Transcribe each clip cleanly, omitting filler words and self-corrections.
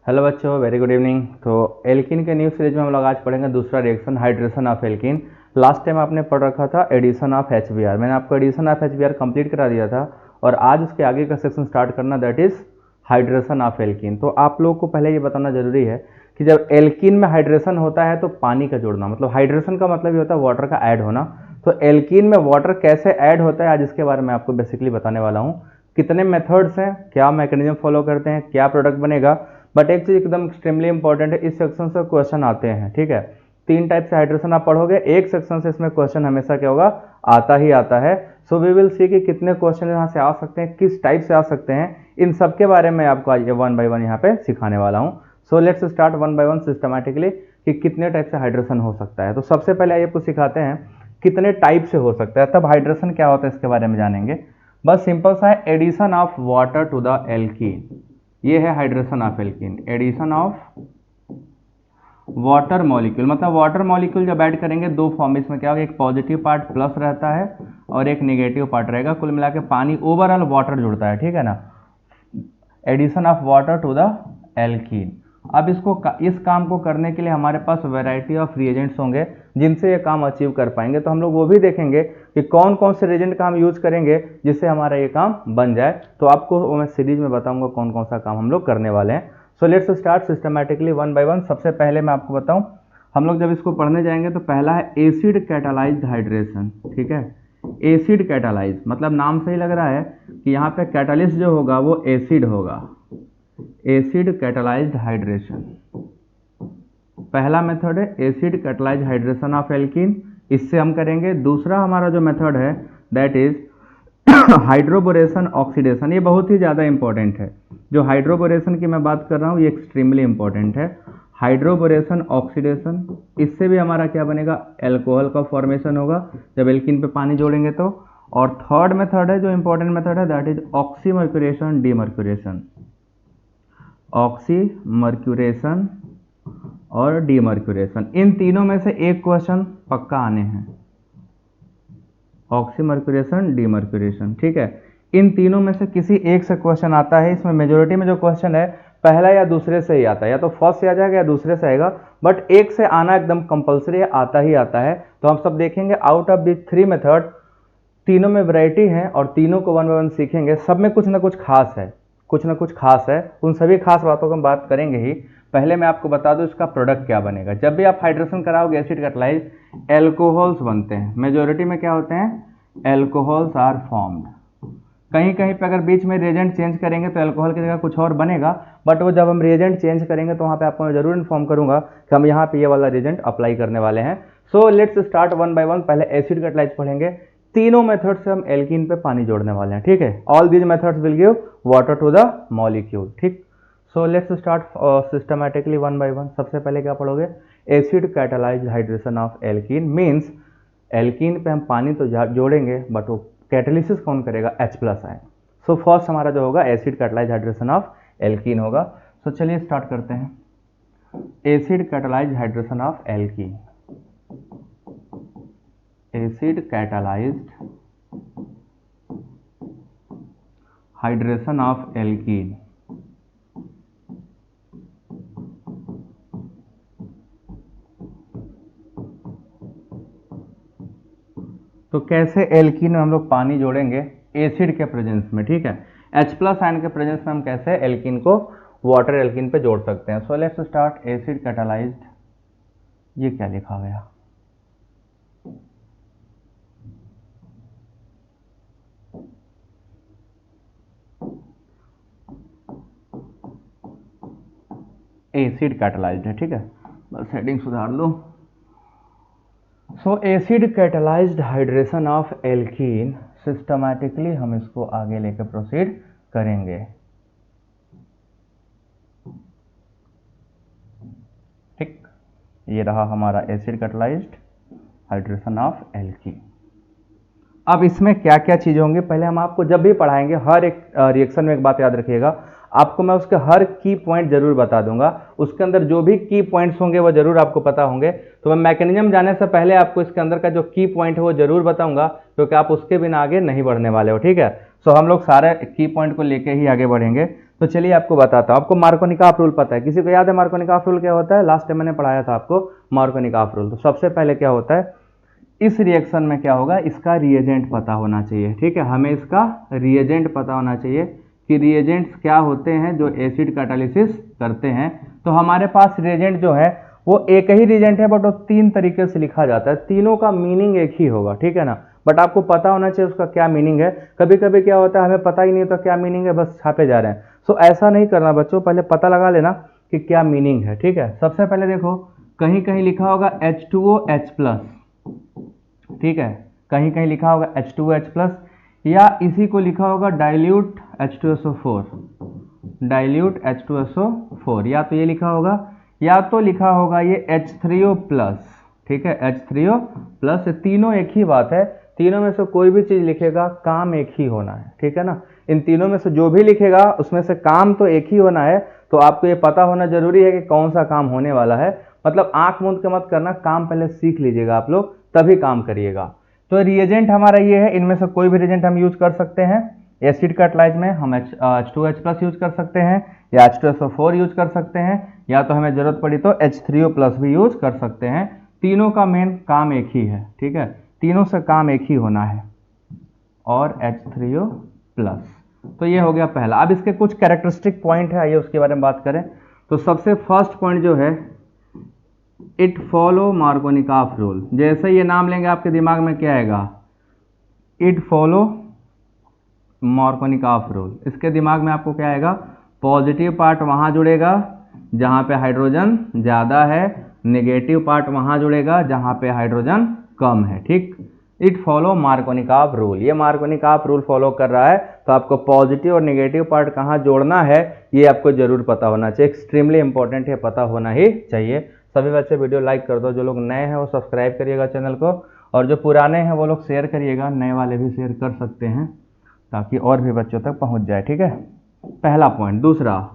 Hello बच्चों, very good evening. तो alkene के न्यू सीरीज में हम लोग आज पढ़ेंगे दूसरा reaction, hydration of alkene. Last time आपने पढ़ रखा था एडिशन ऑफ HBr। मैंने आपको एडिशन ऑफ HBr कंप्लीट करा दिया था और आज उसके आगे का सेक्शन स्टार्ट करना, that is hydration of alkene. तो आप लोगों को पहले ये बताना जरूरी है कि जब एल्कीन में हाइड्रेशन होता है तो पानी का जुड़ना, मतलब हाइड्रेशन का मतलब ये होता है वाटर का ऐड होना। तो एल्कीन में वाटर कैसे ऐड होता है आज इसके बारे में आपको बेसिकली बताने वाला हूँ। कितने मेथड्स हैं, क्या मैकेनिज्म फॉलो करते हैं, क्या प्रोडक्ट बनेगा। बट एक चीज एकदम एक्सट्रीमली इंपॉर्टेंट है, इस सेक्शन से क्वेश्चन आते हैं, ठीक है। 3 टाइप से हाइड्रेशन आप पढ़ोगे, एक सेक्शन से इसमें क्वेश्चन हमेशा क्या होगा, आता ही आता है। सो वी विल सी कि कितने क्वेश्चन यहाँ से आ सकते हैं, किस टाइप से आ सकते हैं, इन सब के बारे में आपको आज 1 बाय 1 यहाँ पे सिखाने वाला हूँ। So let's start 1 by 1 systematically कि कितने टाइप से हाइड्रेशन हो सकता है। तो सबसे पहले आइए आपको सिखाते हैं कितने टाइप से हो सकता है, तब हाइड्रेशन क्या होता है इसके बारे में जानेंगे। बस सिंपल सा है, addition of water to the alkene, ये है hydration of alkene. Addition of water molecule, मतलब वाटर मॉलिक्यूल जब ऐड करेंगे दो फॉर्म, इसमें क्या होगा, एक पॉजिटिव पार्ट प्लस रहता है और एक नेगेटिव पार्ट रहेगा। कुल मिला के पानी ओवरऑल वाटर जुड़ता है, ठीक है ना। Addition of water to the alkene. अब इस काम को करने के लिए हमारे पास वैरायटी ऑफ रिएजेंट्स होंगे जिनसे ये काम अचीव कर पाएंगे। तो हम लोग वो भी देखेंगे कि कौन कौन से रिएजेंट का हम यूज करेंगे जिससे हमारा ये काम बन जाए। तो आपको मैं सीरीज में बताऊंगा कौन कौन सा काम हम लोग करने वाले हैं। So let's start systematically 1 by 1। सबसे पहले मैं आपको बताऊं, हम लोग जब इसको पढ़ने जाएंगे तो पहला है एसिड कैटालाइज्ड हाइड्रेशन, ठीक है। एसिड कैटालाइज मतलब नाम से ही लग रहा है कि यहाँ पे कैटालिस्ट जो होगा वो एसिड होगा। एसिड कैटालाइज्ड हाइड्रेशन पहला मेथड है, acid catalysed hydration of alkene, इससे हम करेंगे। दूसरा हमारा जो मेथड है दैट इज हाइड्रोबोरेशन ऑक्सीडेशन। ये बहुत ही ज़्यादा इंपॉर्टेंट है। जो हाइड्रोबोरेशन की मैं बात कर रहा हूँ ये एक्सट्रीमली इंपॉर्टेंट है। हाइड्रोबोरेशन ऑक्सीडेशन, इससे भी हमारा क्या बनेगा, एल्कोहल का फॉर्मेशन होगा जब एल्कीन पे पानी जोड़ेंगे तो। और थर्ड मेथड है जो इंपॉर्टेंट मेथड है that is oxymercuration demercuration. Oxymercuration और डीमर्क्यूरेशन, इन तीनों में से एक क्वेश्चन पक्का आने हैं। ऑक्सीमर्क्यूरेशन डीमर्क्यूरेशन, ठीक है। इन तीनों में से किसी एक से क्वेश्चन आता है। इसमें मेजोरिटी में जो क्वेश्चन है पहला या दूसरे से ही आता है, या तो फर्स्ट से आ जाएगा या दूसरे से आएगा, बट एक से आना एकदम कंपलसरी है, आता ही आता है। तो हम सब देखेंगे आउट ऑफ दी 3 मेथड, तीनों में वैरायटी है और तीनों को 1 बाय 1 सीखेंगे। सब में कुछ ना कुछ खास है, कुछ ना कुछ खास है। उन सभी खास बातों को हम बात करेंगे ही। पहले मैं आपको बता दूं इसका प्रोडक्ट क्या बनेगा। जब भी आप हाइड्रेशन कराओगे एसिड कैटालाइज, एल्कोहल्स बनते हैं। मेजोरिटी में क्या होते हैं, एल्कोहल्स आर फॉर्म्ड। कहीं कहीं पे अगर बीच में रिएजेंट चेंज करेंगे तो एल्कोहल की जगह कुछ और बनेगा, बट वो जब हम रिएजेंट चेंज करेंगे तो वहाँ पे आपको मैं जरूर इन्फॉर्म करूंगा कि हम यहाँ पे ये वाला रिएजेंट अप्लाई करने वाले हैं। So let's start 1 by 1। पहले एसिड कैटालाइज पढ़ेंगे। तीनों मेथड से हम एल्कीन पे पानी जोड़ने वाले हैं, ठीक है। All these methods will give water to the molecule, ठीक। So let's start systematically 1 by 1। सबसे पहले क्या पढ़ोगे, acid catalysed hydration of alkene means alkene पे हम पानी तो जोड़ेंगे बट वो कैटालिसिस कौन करेगा, H+ आयन। सो फर्स्ट हमारा जो होगा acid catalysed hydration of alkene होगा। सो चलिए स्टार्ट करते हैं। Acid catalysed hydration of alkene, acid catalysed hydration of alkene. तो कैसे एल्कीन में हम लोग पानी जोड़ेंगे एसिड के प्रेजेंस में, ठीक है। H+ आयन के प्रेजेंस में हम कैसे एल्कीन को वाटर एल्कीन पे जोड़ सकते हैं। So let's start acid catalysed, ये क्या लिखा गया, एसिड कैटालाइज्ड है, ठीक है। बस हेडिंग सुधार लो। So acid catalysed hydration of alkene, systematically हम इसको आगे लेकर प्रोसीड करेंगे, ठीक। ये रहा हमारा acid catalysed hydration of alkene. अब इसमें क्या क्या चीजें होंगी पहले हम आपको जब भी पढ़ाएंगे, हर एक रिएक्शन में एक बात याद रखिएगा, आपको मैं उसके हर की पॉइंट जरूर बता दूंगा। उसके अंदर जो भी की पॉइंट्स होंगे वो जरूर आपको पता होंगे। तो मैं मैकेनिज्म जाने से पहले आपको इसके अंदर का जो की पॉइंट है वो जरूर बताऊंगा, क्योंकि आप उसके बिना आगे नहीं बढ़ने वाले हो, ठीक है। सो हम लोग सारे की पॉइंट को लेके ही आगे बढ़ेंगे। तो चलिए आपको बताता हूँ। आपको मार्कोनिकॉफ रूल पता है, किसी को याद है मार्कोनिकॉफ रूल क्या होता है? लास्ट टाइम मैंने पढ़ाया था आपको मार्कोनिकॉफ रूल। तो सबसे पहले क्या होता है, इस रिएक्शन में क्या होगा, इसका रिएजेंट पता होना चाहिए। ठीक है, हमें इसका रिएजेंट पता होना चाहिए कि रिएजेंट्स क्या होते हैं जो एसिड कैटालिसिस करते हैं। तो हमारे पास रिएजेंट जो है वो एक ही रिएजेंट है, बट वो 3 तरीके से लिखा जाता है, तीनों का मीनिंग एक ही होगा। ठीक है ना, बट आपको पता होना चाहिए उसका क्या मीनिंग है। कभी कभी क्या होता है हमें पता ही नहीं होता क्या मीनिंग है, बस छापे जा रहे हैं। सो ऐसा नहीं करना बच्चों, पहले पता लगा लेना कि क्या मीनिंग है। ठीक है, सबसे पहले देखो कहीं कहीं लिखा होगा H2OH+। ठीक है, कहीं कहीं लिखा होगा H2OH+, या इसी को लिखा होगा डाइल्यूट H2SO4, डाइल्यूट H2SO4, या तो ये लिखा होगा या तो लिखा होगा ये H3O+। ठीक है, H3O+, ये तीनों एक ही बात है। तीनों में से कोई भी चीज लिखेगा काम एक ही होना है। ठीक है ना, इन तीनों में से जो भी लिखेगा उसमें से काम तो एक ही होना है। तो आपको ये पता होना जरूरी है कि कौन सा काम होने वाला है। मतलब आंख मूंद के मत करना, काम पहले सीख लीजिएगा आप लोग, तभी काम करिएगा। तो रिएजेंट हमारा ये है, इनमें से कोई भी रिएजेंट हम यूज कर सकते हैं। एसिड कैटालाइज में हम H2H+ यूज कर सकते हैं, या H2SO4 यूज कर सकते हैं, या तो हमें जरूरत पड़ी तो H3O+ भी यूज कर सकते हैं। तीनों का मेन काम एक ही है। ठीक है, तीनों से काम एक ही होना है, और H3O+। तो ये हो गया पहला। अब इसके कुछ कैरेक्टरिस्टिक पॉइंट है, आइए उसके बारे में बात करें। तो सबसे फर्स्ट पॉइंट जो है, इट फॉलो मार्कोनिकॉफ रूल। जैसे ये नाम लेंगे आपके दिमाग में क्या आएगा, इट फॉलो मार्कोनिकॉफ रूल। इसके दिमाग में आपको क्या आएगा, पॉजिटिव पार्ट वहां जुड़ेगा जहां पे हाइड्रोजन ज्यादा है, नेगेटिव पार्ट वहां जुड़ेगा जहां पे हाइड्रोजन कम है। ठीक, इट फॉलो मार्कोनिकॉफ रूल, ये मार्कोनिकॉफ रूल फॉलो कर रहा है। तो आपको पॉजिटिव और नेगेटिव पार्ट कहाँ जोड़ना है ये आपको जरूर पता होना चाहिए, एक्सट्रीमली इंपॉर्टेंट है, पता होना ही चाहिए। सभी बच्चे वीडियो लाइक कर दो, जो लोग नए हैं वो सब्सक्राइब करिएगा चैनल को, और जो पुराने हैं वो लोग शेयर करिएगा, नए वाले भी शेयर कर सकते हैं ताकि और भी बच्चों तक पहुंच जाए। ठीक है, पहला पॉइंट। दूसरा,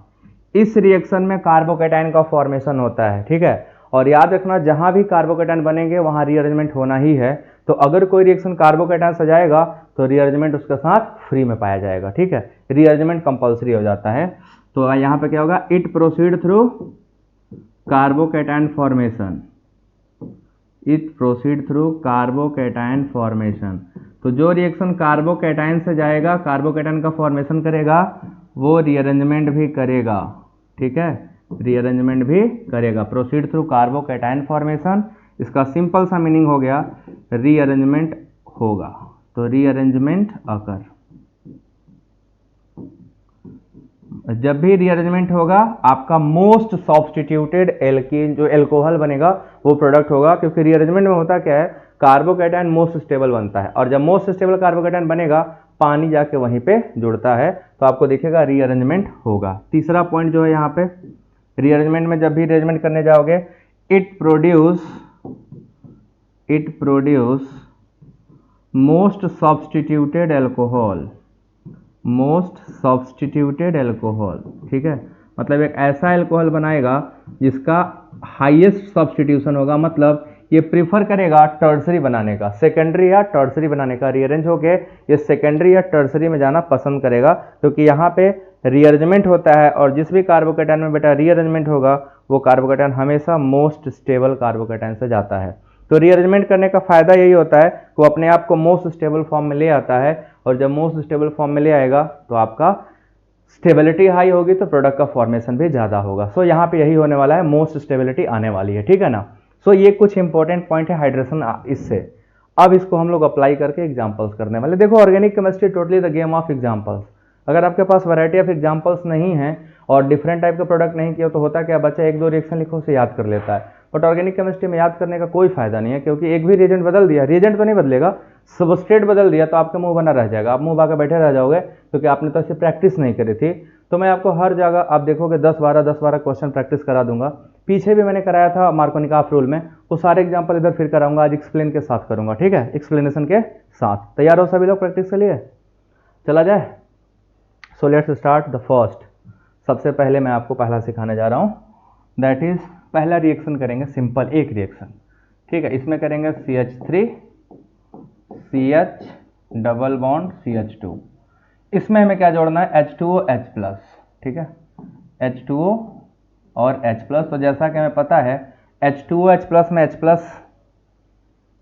इस रिएक्शन में कार्बोकैटायन का फॉर्मेशन होता है। ठीक है, और याद रखना जहां भी कार्बोकैटायन बनेंगे वहां रीअरेंजमेंट होना ही है। तो अगर कोई रिएक्शन कार्बोकैटायन से जाएगा तो रीअरेंजमेंट उसके साथ फ्री में पाया जाएगा। ठीक है, रीअरेंजमेंट कंपलसरी हो जाता है। तो यहाँ पे क्या होगा, it proceed through carbocation formation, it proceed through carbocation formation. तो जो रिएक्शन कार्बोकैटायन से जाएगा, कार्बोकैटायन का फॉर्मेशन करेगा, वो रीअरेंजमेंट भी करेगा। ठीक है, रीअरेंजमेंट भी करेगा, प्रोसीड थ्रू कार्बोकैटायन फॉर्मेशन। इसका सिंपल सा मीनिंग हो गया रीअरेंजमेंट होगा। तो रीअरेंजमेंट अकर, जब भी रीअरेंजमेंट होगा आपका मोस्ट सब्स्टिट्यूटेड एल्कीन जो एल्कोहल बनेगा वो प्रोडक्ट होगा। क्योंकि रीअरेंजमेंट में होता क्या है, कार्बोकैटायन मोस्ट स्टेबल बनता है, और जब मोस्ट स्टेबल कार्बोकैटायन बनेगा पानी जाके वहीं पे जुड़ता है, तो आपको दिखेगा रीअरेंजमेंट होगा। तीसरा पॉइंट जो है यहाँ पे, रीअरेंजमेंट में जब भी रीअरेंजमेंट करने जाओगे, it produce most substituted alcohol, most substituted alcohol. ठीक है, मतलब एक ऐसा एल्कोहल बनाएगा जिसका हाईएस्ट सब्स्टिट्यूशन होगा, मतलब ये प्रीफर करेगा टर्सरी बनाने का, सेकेंडरी या टर्सरी बनाने का। रीअरेंज होके ये सेकेंडरी या टर्सरी में जाना पसंद करेगा, क्योंकि यहाँ पे रीअरेंजमेंट होता है, और जिस भी कार्बोकैटायन में बेटा रीअरेंजमेंट होगा वो कार्बोकैटायन हमेशा मोस्ट स्टेबल कार्बोकैटायन से जाता है। तो रीअरेंजमेंट करने का फायदा यही होता है कि वो अपने आप को मोस्ट स्टेबल फॉर्म में ले आता है, और जब मोस्ट स्टेबल फॉर्म में ले आएगा तो आपका स्टेबिलिटी हाई होगी तो प्रोडक्ट का फॉर्मेशन भी ज़्यादा होगा। सो यहाँ पे यही होने वाला है, मोस्ट स्टेबिलिटी आने वाली है। ठीक है ना, सो ये कुछ इंपॉर्टेंट पॉइंट है हाइड्रेशन इससे। अब इसको हम लोग अप्लाई करके एग्जाम्पल्स करने वाले। देखो, organic chemistry totally the game of examples. अगर आपके पास वैरायटी ऑफ एग्जाम्पल्स नहीं है और डिफरेंट टाइप का प्रोडक्ट नहीं किया तो होता क्या, बच्चा एक दो रिएक्शन लिखो उसे याद कर लेता है, बट ऑर्गेनिक केमिस्ट्री में याद करने का कोई फायदा नहीं है, क्योंकि एक भी रिएजेंट बदल दिया, रिएजेंट तो नहीं बदलेगा, सबस्ट्रेट बदल दिया तो आपका मुंह बना रह जाएगा, आप मुंह बाके बैठे रह जाओगे, क्योंकि आपने तो ऐसे प्रैक्टिस नहीं करी थी। तो मैं आपको हर जगह आप देखोगे 10-12 क्वेश्चन प्रैक्टिस करा दूंगा। पीछे भी मैंने कराया था मार्कोनिकॉफ रूल में, वो सारे एग्जाम्पल इधर फिर कराऊंगा, आज एक्सप्लेन के साथ करूंगा। ठीक है, एक्सप्लेनेशन के साथ। तैयार हो सभी लोग प्रैक्टिस के लिए? चला जाए। सो लेट्स स्टार्ट द फर्स्ट। सबसे पहले मैं आपको पहला सिखाने जा रहा हूँ, दैट इज पहला रिएक्शन करेंगे सिंपल एक रिएक्शन। ठीक है, इसमें करेंगे CH3 CH double bond CH2। इसमें हमें क्या जोड़ना है, H2OH+। ठीक है, H2O और H+। तो जैसा कि हमें पता है H2O H+ में H+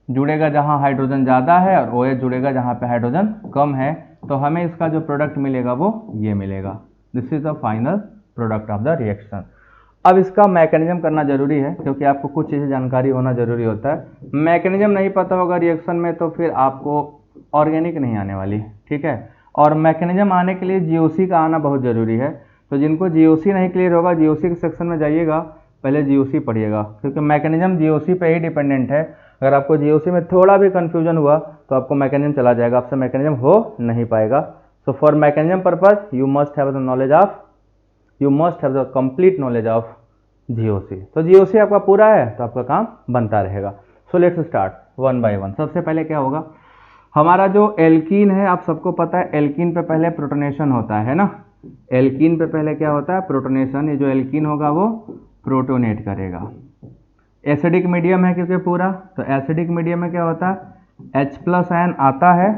जुड़ेगा जहां हाइड्रोजन ज़्यादा है और OH जुड़ेगा जहां पे हाइड्रोजन कम है, तो हमें इसका जो प्रोडक्ट मिलेगा वो ये मिलेगा। This is the final product of the reaction. अब इसका मैकेनिज्म करना जरूरी है क्योंकि आपको कुछ चीज़ें जानकारी होना जरूरी होता है। मैकेनिज्म नहीं पता होगा रिएक्शन में तो फिर आपको ऑर्गेनिक नहीं आने वाली, ठीक है। और मैकेनिज्म आने के लिए GOC का आना बहुत ज़रूरी है। तो जिनको GOC नहीं क्लियर होगा, GOC के सेक्शन में जाइएगा, पहले GOC पढ़िएगा क्योंकि मैकेनिज्म GOC पे ही डिपेंडेंट है। अगर आपको GOC में थोड़ा भी कन्फ्यूजन हुआ तो आपको मैकेनिज्म चला जाएगा, आपसे मैकेनिज्म हो नहीं पाएगा। So for mechanism purpose you must have the knowledge of, you must have the complete knowledge of GOC। तो GOC आपका पूरा है तो आपका काम बनता रहेगा। सो let's start one by one. सबसे पहले क्या होगा, हमारा जो एल्कीन है, आप सबको पता है एल्कीन पे पहले प्रोटोनेशन होता है ना। एल्कीन पे पहले क्या होता है, प्रोटोनेशन। ये जो एल्कीन होगा वो प्रोटोनेट करेगा। एसिडिक मीडियम है क्योंकि पूरा, तो एसिडिक मीडियम में क्या होता है, H+ आयन आता है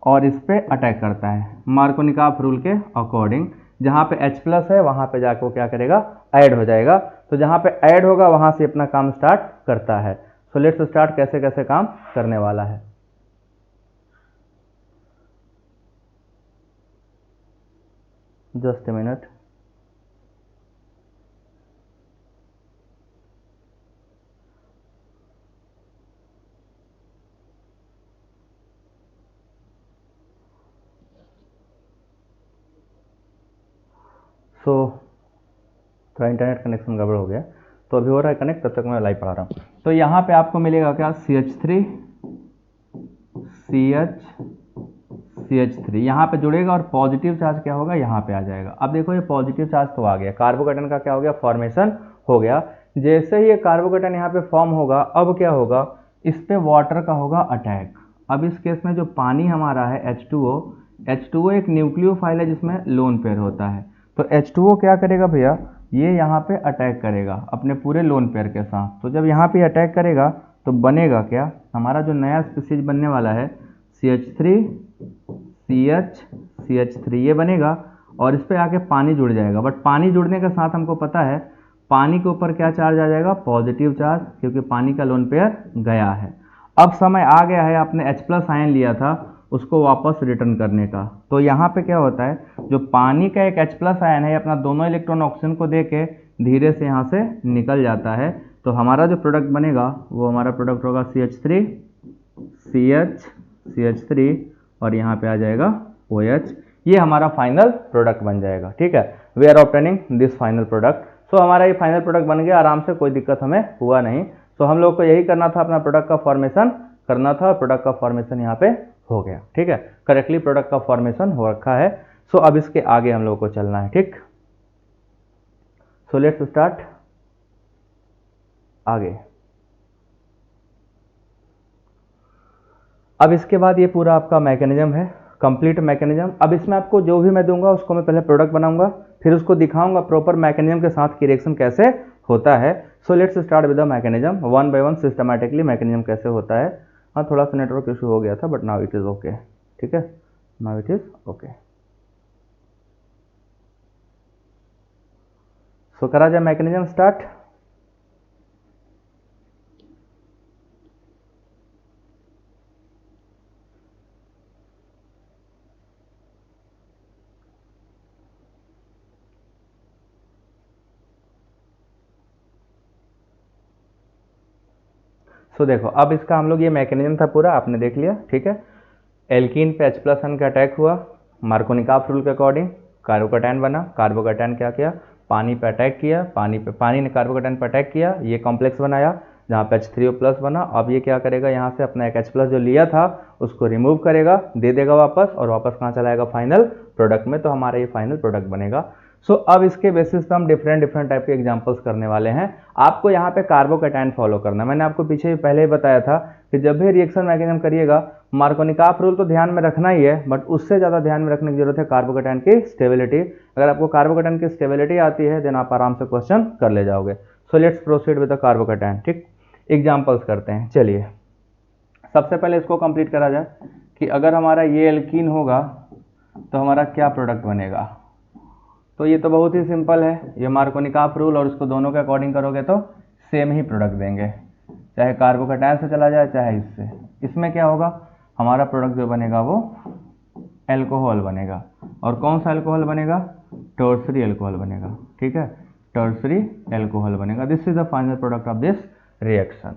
और इस पे अटैक करता है मार्कोनिकॉफ रूल के अकॉर्डिंग। जहाँ पे H+ है वहाँ पे जाकर वो क्या करेगा, ऐड हो जाएगा। तो जहाँ पे ऐड होगा वहाँ से अपना काम स्टार्ट करता है। सो लेट्स स्टार्ट कैसे कैसे काम करने वाला है। Just a minute. सो थोड़ा इंटरनेट कनेक्शन गड़बड़ हो गया, तो अभी हो रहा है कनेक्ट, तब तक मैं लाइव पढ़ा रहा हूँ। तो यहाँ पे आपको मिलेगा क्या, CH3 CH3 यहाँ पे जुड़ेगा और पॉजिटिव चार्ज क्या होगा, यहाँ पे आ जाएगा। अब देखो ये पॉजिटिव चार्ज तो आ गया, कार्बोकेटन का क्या हो गया, फॉर्मेशन हो गया। जैसे ही ये कार्बोकेटन यहाँ पे फॉर्म होगा, अब क्या होगा, इस पे वाटर का होगा अटैक। अब इस केस में जो पानी हमारा है H2O एक न्यूक्लियोफाइल है जिसमें लोन पेयर होता है। तो H2O क्या करेगा भैया, ये यहाँ पे अटैक करेगा अपने पूरे लोन पेयर के साथ। तो जब यहाँ पे अटैक करेगा तो बनेगा क्या, हमारा जो नया स्पीसीज बनने वाला है CH3 CH3 ये बनेगा और इस पे आके पानी जुड़ जाएगा। बट पानी जुड़ने के साथ हमको पता है पानी के ऊपर क्या चार्ज आ जाएगा, पॉजिटिव चार्ज, क्योंकि पानी का लोन पेयर गया है। अब समय आ गया है, आपने H+ आयन लिया था उसको वापस रिटर्न करने का। तो यहाँ पे क्या होता है, जो पानी का एक H+ आयन है अपना दोनों इलेक्ट्रॉन ऑक्सीजन को दे के धीरे से यहाँ से निकल जाता है। तो हमारा जो प्रोडक्ट बनेगा वो हमारा प्रोडक्ट होगा CH3 और यहाँ पे आ जाएगा OH। ये हमारा फाइनल प्रोडक्ट बन जाएगा, ठीक है। We are obtaining this final product. So हमारा ये फाइनल प्रोडक्ट बन गया आराम से, कोई दिक्कत हमें हुआ नहीं। सो हम लोग को यही करना था, अपना प्रोडक्ट का फॉर्मेशन करना था और प्रोडक्ट का फॉर्मेशन यहाँ पे हो गया, ठीक है। करेक्टली प्रोडक्ट का फॉर्मेशन हो रखा है। सो अब इसके आगे हम लोग को चलना है, ठीक। सो लेट्स स्टार्ट आगे। अब इसके बाद ये पूरा आपका मैकेनिज्म है, कंप्लीट मैकेनिज्म। अब इसमें आपको जो भी मैं दूंगा उसको मैं पहले प्रोडक्ट बनाऊंगा, फिर उसको दिखाऊंगा प्रॉपर मैकेनिज्म के साथ कि रिएक्शन कैसे होता है। सो let's start with the mechanism one by one, systematically mechanism कैसे होता है। हाँ थोड़ा सा नेटवर्क इशू हो गया था but now it is okay, ठीक है, नाउ इट इज़ ओके। सो करा जाए मैकेनिज्म स्टार्ट। सो देखो अब इसका हम लोग ये मैकेनिज्म था पूरा आपने देख लिया, ठीक है। एल्कीन पे H+ आयन का अटैक हुआ मार्कोनिकॉफ रूल के अकॉर्डिंग, कार्बोकेटायन बना। कार्बोकेटायन क्या किया, पानी पे अटैक किया, पानी ने कार्बोकेटायन पे अटैक किया, ये कॉम्प्लेक्स बनाया जहाँ पे H3O+ बना। अब ये क्या करेगा, यहाँ से अपना एक H+ जो लिया था उसको रिमूव करेगा, दे देगा वापस, और वापस कहाँ चलाएगा, फाइनल प्रोडक्ट में। तो हमारा ये फाइनल प्रोडक्ट बनेगा। सो अब इसके बेसिस पे हम डिफरेंट टाइप के एग्जांपल्स करने वाले हैं। आपको यहाँ पे कार्बोकेटायन फॉलो करना है। मैंने आपको पीछे पहले ही बताया था कि जब भी रिएक्शन मैकेनिज्म करिएगा, मार्कोनिकॉफ रूल तो ध्यान में रखना ही है, बट उससे ज़्यादा ध्यान में रखने की जरूरत है कार्बोकेटायन की स्टेबिलिटी। अगर आपको कार्बोकेटायन की स्टेबिलिटी आती है देन आप आराम से क्वेश्चन कर ले जाओगे। So let's proceed with the carbocation, ठीक। एग्जाम्पल्स करते हैं, चलिए। सबसे पहले इसको कंप्लीट करा जाए कि अगर हमारा ये एल्कीन होगा तो हमारा क्या प्रोडक्ट बनेगा। तो ये तो बहुत ही सिंपल है, ये मार्कोनिकॉफ रूल, और इसको दोनों के अकॉर्डिंग करोगे तो सेम ही प्रोडक्ट देंगे, चाहे कार्बोकैटायन से चला जाए चाहे इससे। इसमें क्या होगा, हमारा प्रोडक्ट जो बनेगा वो एल्कोहल बनेगा, और कौन सा एल्कोहल बनेगा, टर्सरी एल्कोहल बनेगा, ठीक है, टर्सरी एल्कोहल बनेगा। This is the final product of this reaction.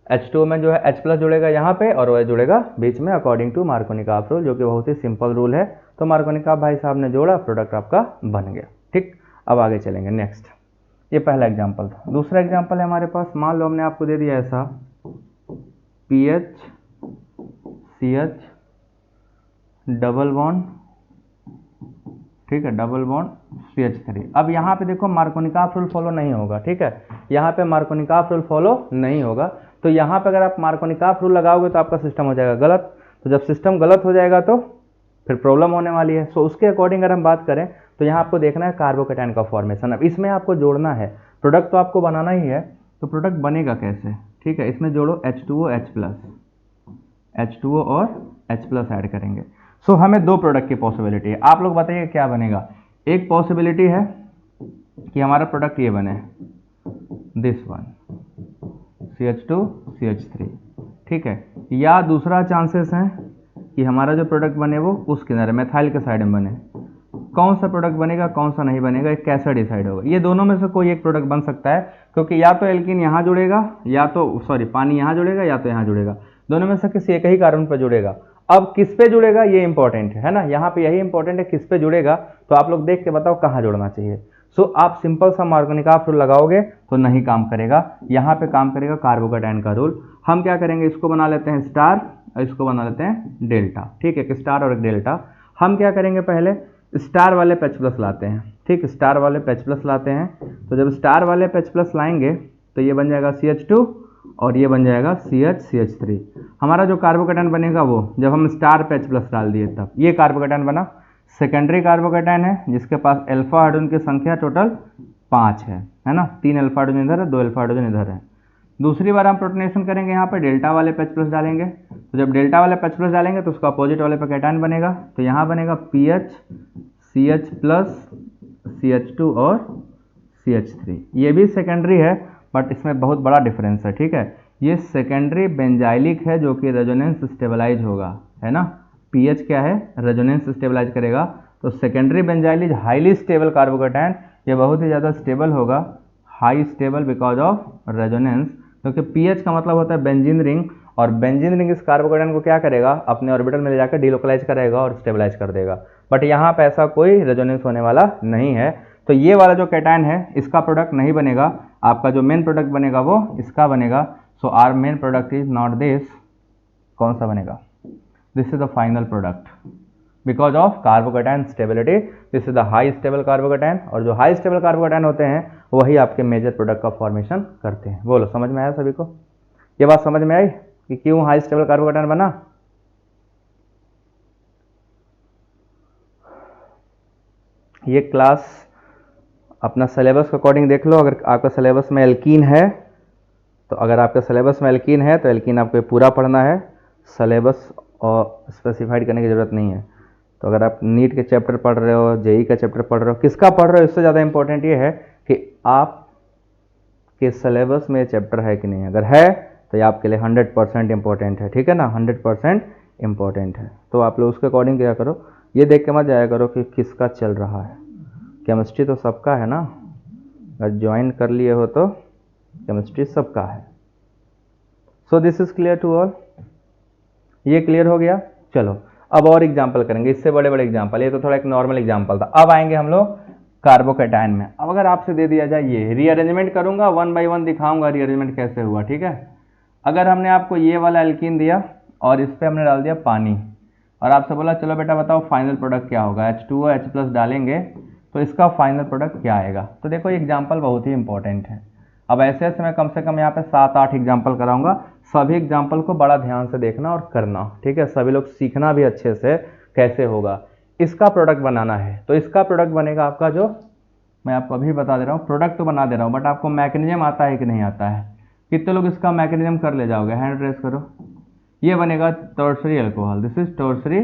H2O में जो है H+ जुड़ेगा यहाँ पे और OH जुड़ेगा बीच में अकॉर्डिंग टू मार्कोनिकॉफ रूल, जो कि बहुत ही सिंपल रूल है। तो मार्कोनिकॉफ भाई साहब ने जोड़ा, प्रोडक्ट आपका बन गया। ठीक, अब आगे चलेंगे नेक्स्ट। ये पहला एग्जांपल था। दूसरा एग्जांपल है हमारे पास, मान लो हमने आपको दे दिया ऐसा PH CH डबल बॉन्ड, ठीक है, डबल बॉन्ड CH3। अब यहाँ पे देखो मार्कोनिकॉफ रूल फॉलो नहीं होगा, ठीक है, यहाँ पे मार्कोनिकॉफ रूल फॉलो नहीं होगा। तो यहाँ पे अगर आप मार्कोनिकॉफ रूल लगाओगे तो आपका सिस्टम हो जाएगा गलत। तो जब सिस्टम गलत हो जाएगा तो फिर प्रॉब्लम होने वाली है। सो उसके अकॉर्डिंग अगर हम बात करें तो यहाँ आपको देखना है कार्बोकैटायन का फॉर्मेशन। अब इसमें आपको जोड़ना है, प्रोडक्ट तो आपको बनाना ही है, तो प्रोडक्ट बनेगा कैसे, ठीक है, इसमें जोड़ो H2O H+, H2O और H+ ऐड करेंगे। सो हमें दो प्रोडक्ट की पॉसिबिलिटी है। आप लोग बताइए क्या बनेगा। एक पॉसिबिलिटी है कि हमारा प्रोडक्ट ये बने, दिस वन CH2 CH3, ठीक है, या दूसरा चांसेस है कि हमारा जो प्रोडक्ट बने वो उस किनारे मैथाइल के साइड में बने। कौन सा प्रोडक्ट बनेगा कौन सा नहीं बनेगा, एक कैसे डिसाइड होगा। ये दोनों में से कोई एक प्रोडक्ट बन सकता है, क्योंकि या तो एल्कीन यहाँ जुड़ेगा, या तो सॉरी पानी यहाँ जुड़ेगा, या तो यहाँ जुड़ेगा, दोनों में से किसी एक ही कार्बन पर जुड़ेगा। अब किस पे जुड़ेगा ये इंपॉर्टेंट है ना, यहाँ पे यही इंपॉर्टेंट है किस पे जुड़ेगा। तो आप लोग देख के बताओ कहाँ जुड़ना चाहिए। सो आप सिंपल सा मार्कोनिकॉफ रूल लगाओगे तो नहीं काम करेगा, यहाँ पे काम करेगा कार्बोकैटायन का रूल। हम क्या करेंगे, इसको बना लेते हैं स्टार और इसको बना लेते हैं डेल्टा, ठीक है, एक स्टार और एक डेल्टा। हम क्या करेंगे, पहले स्टार वाले पे H+ लाते हैं, ठीक, स्टार वाले पे H+ लाते हैं। तो जब स्टार वाले पे H+ लाएंगे तो ये बन जाएगा CH2 और ये बन जाएगा CH3। हमारा जो कार्बोकैटायन बनेगा वो जब हम स्टार पे H+ डाल दिए तब ये कार्बोकैटायन बना। सेकेंडरी कार्बोकैटायन है जिसके पास अल्फा हाइड्रोजन की संख्या टोटल 5 है ना, 3 अल्फा हाइड्रोजन इधर है, 2 अल्फा हाइड्रोजन इधर है। दूसरी बार हम प्रोटोनेशन करेंगे, यहाँ पे डेल्टा वाले पे H+ डालेंगे। तो जब डेल्टा वाले पे H+ डालेंगे तो उसका अपोजिट वाले पे कैटायन बनेगा। तो यहाँ बनेगा PH CH+ CH2 और CH3। ये भी सेकेंडरी है बट इसमें बहुत बड़ा डिफरेंस है, ठीक है, ये सेकेंडरी बेंजाइलिक है जो कि रेजोनेंस स्टेबलाइज होगा, है ना। पीएच क्या है, रेजोनेंस स्टेबलाइज करेगा। तो secondary benzyl is highly stable carbocation, ये बहुत ही ज़्यादा स्टेबल होगा, high stable because of resonance, क्योंकि पीएच का मतलब होता है बेंजीन रिंग, और बेंजीन रिंग इस कार्बोकैटायन को क्या करेगा, अपने ऑर्बिटल में ले जाकर डीलोकलाइज करेगा और स्टेबलाइज कर देगा। बट यहाँ पे ऐसा कोई रेजोनेंस होने वाला नहीं है। तो ये वाला जो कैटायन है इसका प्रोडक्ट नहीं बनेगा, आपका जो मेन प्रोडक्ट बनेगा वो इसका बनेगा। So our main product is not this, कौन सा बनेगा, this is the final product because of carbocation stability, this is the high stable carbocation, और जो हाई स्टेबल कार्बोकैटायन होते हैं वही आपके मेजर प्रोडक्ट का फॉर्मेशन करते हैं। बोलो समझ में आया सभी को, ये बात समझ में आई कि क्यों हाई स्टेबल कार्बोकैटायन बना। ये क्लास अपना सिलेबस के अकॉर्डिंग देख लो, अगर आपका सिलेबस में एल्कीन है तो अगर आपके सिलेबस में एल्कीन है तो एल्कीन आपको पूरा पढ़ना है, सिलेबस और स्पेसिफाइड करने की ज़रूरत नहीं है। तो अगर आप नीट के चैप्टर पढ़ रहे हो, जेई का चैप्टर पढ़ रहे हो, किसका पढ़ रहे हो, इससे ज़्यादा इंपॉर्टेंट ये है कि आप के सिलेबस में चैप्टर है कि नहीं। अगर है तो ये आपके लिए 100% इंपॉर्टेंट है, ठीक है ना, 100% इंपॉर्टेंट है। तो आप लोग उसके अकॉर्डिंग क्या करो, ये देख के मत जाया करो कि किसका चल रहा है। केमिस्ट्री तो सबका है ना, अगर ज्वाइन कर लिए हो तो केमिस्ट्री सबका है। So this is clear to all, ये क्लियर हो गया। चलो अब और एग्जाम्पल करेंगे, इससे बड़े बड़े एग्जाम्पल, ये तो थोड़ा एक नॉर्मल एग्जाम्पल था। अब आएंगे हम लोग कार्बोकैटायन में। अब अगर आपसे दे दिया जाए, ये रीअरेंजमेंट करूंगा, 1 बाय 1 दिखाऊंगा रीअरेंजमेंट कैसे हुआ, ठीक है। अगर हमने आपको ये वाला एल्कीन दिया और इस पर हमने डाल दिया पानी, और आपसे बोला चलो बेटा बताओ फाइनल प्रोडक्ट क्या होगा, H2O H+ डालेंगे तो इसका फाइनल प्रोडक्ट क्या आएगा। तो देखो ये एग्जाम्पल बहुत ही इंपॉर्टेंट है। अब ऐसे ऐसे मैं कम से कम यहाँ पे 7-8 एग्जाम्पल कराऊंगा, सभी एग्जाम्पल को बड़ा ध्यान से देखना और करना, ठीक है, सभी लोग सीखना भी अच्छे से कैसे होगा। इसका प्रोडक्ट बनाना है तो इसका प्रोडक्ट बनेगा आपका, जो मैं आपको अभी बता दे रहा हूँ, प्रोडक्ट तो बना दे रहा हूँ बट आपको मैकेनिज्म आता है कि नहीं आता है, कितने लोग इसका मैकेनिज्म कर ले जाओगे, हैंड रेस करो। ये बनेगा tertiary alcohol, this is tertiary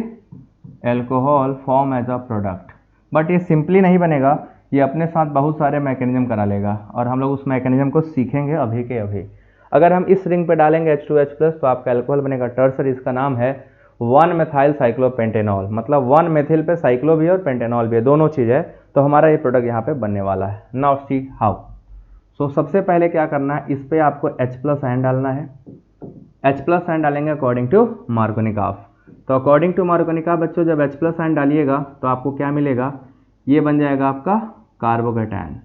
alcohol form as a product. But ये सिंपली नहीं बनेगा, ये अपने साथ बहुत सारे मैकेनिज्म करा लेगा और हम लोग उस मैकेनिज्म को सीखेंगे अभी के अभी। अगर हम इस रिंग पे डालेंगे H2H+ तो आपका अल्कोहल बनेगा टर्सर, इसका नाम है 1-मेथाइल साइक्लोपेंटेनॉल, मतलब 1 मेथिल पे साइक्लो भी है और पेंटेनॉल भी है, दोनों चीज़ है। तो हमारा ये प्रोडक्ट यहाँ पे बनने वाला है। Now see how. सो सबसे पहले क्या करना है, इस पे आपको H+ आयन डालना है। H+ आयन डालेंगे अकॉर्डिंग टू मार्कोनिकॉफ। तो अकॉर्डिंग टू मार्कोनिकॉफ बच्चों जब H+ आयन डालिएगा तो आपको क्या मिलेगा, ये बन जाएगा आपका carbocation.